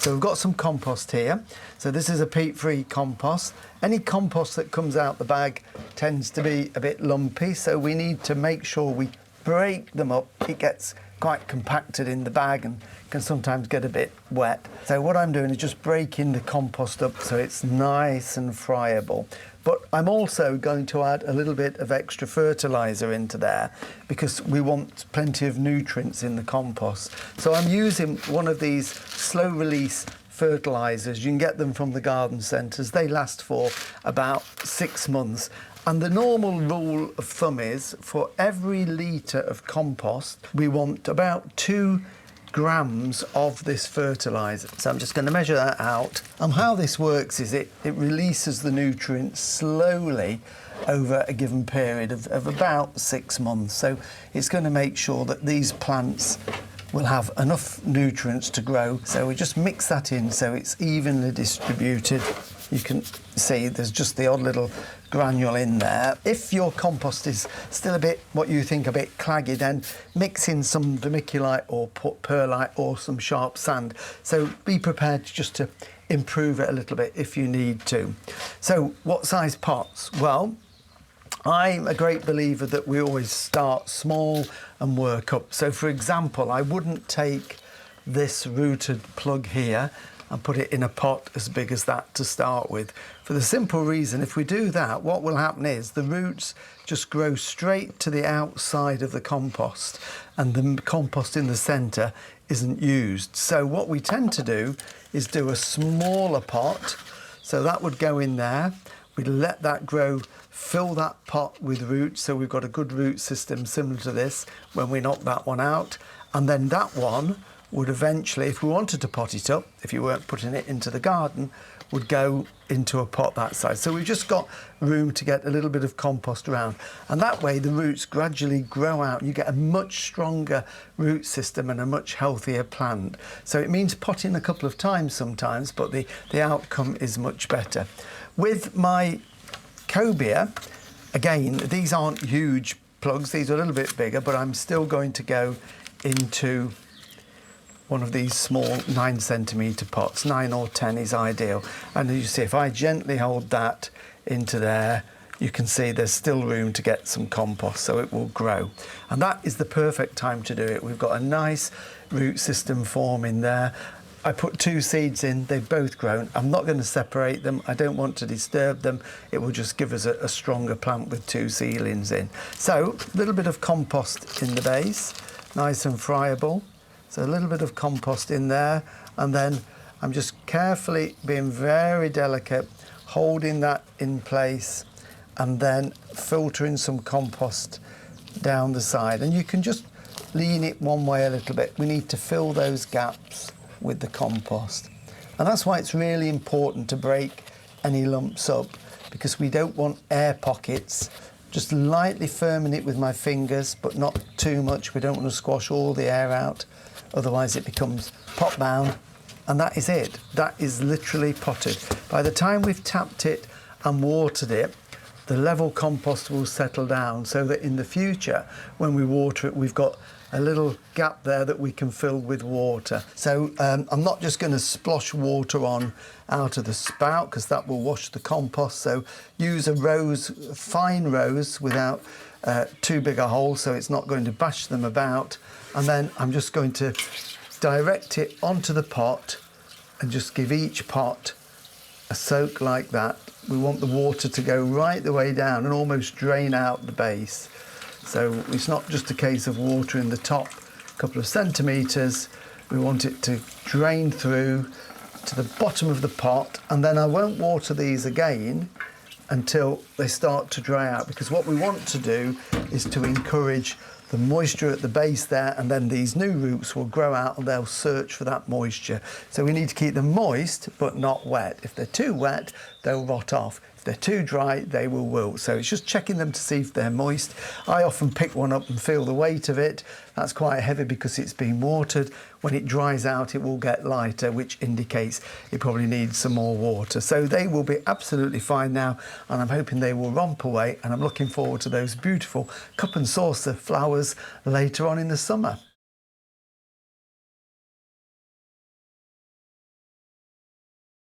So we've got some compost here. So this is a peat-free compost. Any compost that comes out the bag tends to be a bit lumpy, so we need to make sure we break them up. It gets quite compacted in the bag and can sometimes get a bit wet. So what I'm doing is just breaking the compost up so it's nice and friable. But I'm also going to add a little bit of extra fertiliser into there because we want plenty of nutrients in the compost. So I'm using one of these slow release fertilisers. You can get them from the garden centres. They last for about 6 months. And the normal rule of thumb is for every litre of compost, we want about 2 grams of this fertiliser. So I'm just going to measure that out. And how this works is it releases the nutrients slowly over a given period of about 6 months. So it's going to make sure that these plants will have enough nutrients to grow. So we just mix that in so it's evenly distributed. You can see there's just the odd little granule in there. If your compost is still a bit, what you think, a bit claggy, then mix in some vermiculite or perlite or some sharp sand. So be prepared just to improve it a little bit if you need to. So what size pots? Well, I'm a great believer that we always start small and work up. So for example, I wouldn't take this rooted plug here and put it in a pot as big as that to start with. For the simple reason, if we do that, what will happen is the roots just grow straight to the outside of the compost and the compost in the centre isn't used. So what we tend to do is do a smaller pot. So that would go in there. We'd let that grow, fill that pot with roots, so we've got a good root system similar to this when we knock that one out. And then that one would eventually, if we wanted to pot it up, if you weren't putting it into the garden, would go into a pot that size. So we've just got room to get a little bit of compost around. And that way the roots gradually grow out. You get a much stronger root system and a much healthier plant. So it means potting a couple of times sometimes, but the outcome is much better. With my cobia, again, these aren't huge plugs. These are a little bit bigger, but I'm still going to go into one of these small 9 centimetre pots. 9 or 10 is ideal. And as you see, if I gently hold that into there, you can see there's still room to get some compost, so it will grow. And that is the perfect time to do it. We've got a nice root system forming there. I put 2 seeds in, they've both grown. I'm not going to separate them. I don't want to disturb them. It will just give us a stronger plant with 2 seedlings in. So a little bit of compost in the base, nice and friable. So a little bit of compost in there, and then I'm just carefully being very delicate, holding that in place and then filtering some compost down the side. And you can just lean it one way a little bit. We need to fill those gaps with the compost. And that's why it's really important to break any lumps up, because we don't want air pockets. Just lightly firming it with my fingers, but not too much. We don't want to squash all the air out. Otherwise it becomes pot bound, and that is it. That is literally potted. By the time we've tapped it and watered it, the level compost will settle down so that in the future, when we water it, we've got a little gap there that we can fill with water. So I'm not just going to splosh water on out of the spout, because that will wash the compost. So use a rose, fine rose, without too big a hole, so it's not going to bash them about. And then I'm just going to direct it onto the pot and just give each pot a soak like that. We want the water to go right the way down and almost drain out the base. So it's not just a case of watering the top a couple of centimetres. We want it to drain through to the bottom of the pot, and then I won't water these again until they start to dry out, because what we want to do is to encourage the moisture at the base there, and then these new roots will grow out and they'll search for that moisture. So we need to keep them moist but not wet. If they're too wet, they'll rot off. If they're too dry, they will wilt. So it's just checking them to see if they're moist. I often pick one up and feel the weight of it. That's quite heavy because it's been watered. When it dries out, it will get lighter, which indicates it probably needs some more water. So they will be absolutely fine now, and I'm hoping they will romp away, and I'm looking forward to those beautiful cup and saucer flowers later on in the summer.